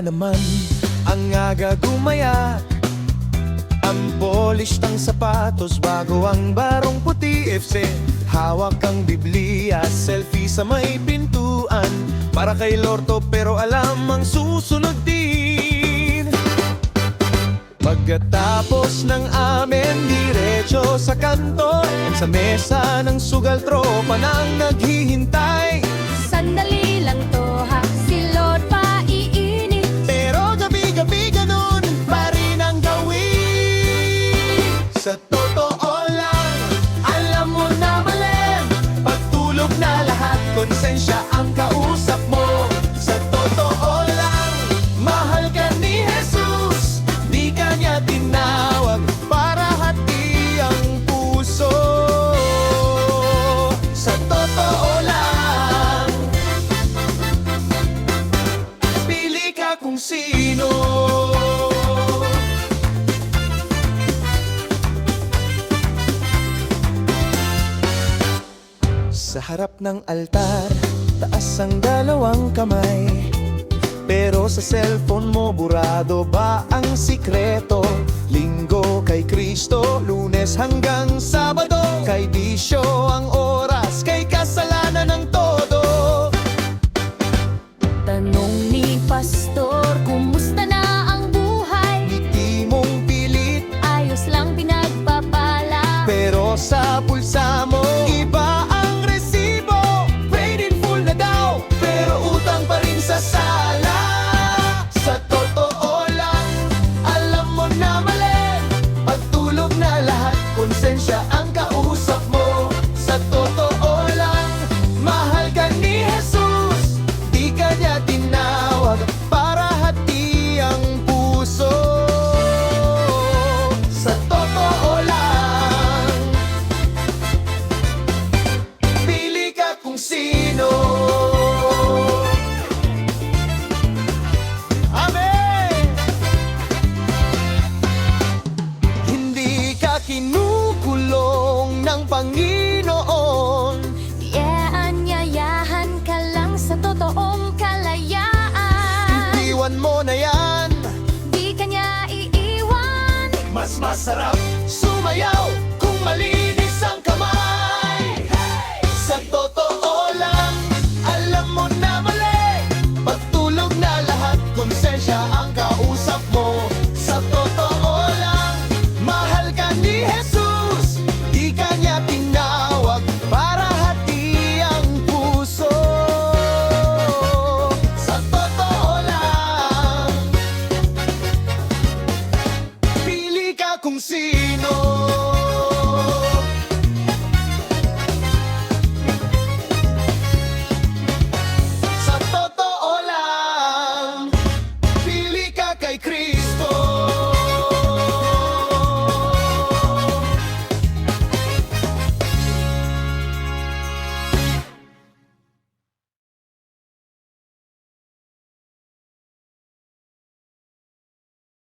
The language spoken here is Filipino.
naman ang aga gumaya. Ang polish ng sapatos bago ang barong puti FC. Hawak ang Biblia, selfie sa may pintuan. Para kay Lorto pero alam ang susunod din. Pagkatapos ng amin, diretso sa kanto. Sa mesa ng sugal, tropa nang naghihintay. Sandali lang to ha, si Lord pa iinit. Pero gabi-gabi ganun pa rin ang gawin. Sa totoo lang, alam mo na mali. Pagtulog na lahat, konsensya ang kausap mo. Sa totoo lang, mahal ka ni Jesus. Di ka niya tinawag para hati ang puso. Sa totoo lang, pili ka kung sino. Sa harap ng altar, taas ang dalawang kamay. Pero sa cellphone mo, burado ba ang sikreto? Linggo kay Kristo, Lunes hanggang Sabado. Kay bisyo ang oras, kay kasalanan ang todo. Tanong ni Pastor, kumusta na ang buhay? Di mong pilit, Ayos lang pinagpapala. pero sa pulsa mo, iba ang resibo. Paid in full na daw, pero utang pa rin sa sala. Sa totoo lang, alam mo na mali. Pagtulog na lahat, konsensya ang kausap mo. Sa totoo lang, mahal ka ni Jesus. Di ka niya tinawag para hati ang puso. Sa totoo lang, pili ka kung sino. Amen! Hindi ka kinukulong ng Panginoon. Iaanyayahan ka lang sa totoong kalayaan. Iwan mo na yan. Di ka niya iiwan. Mas masarap sumayaw kung malinis ang kamay. Sa totoo lang, alam mo na mali. Pagtulog na lahat, konsensya ang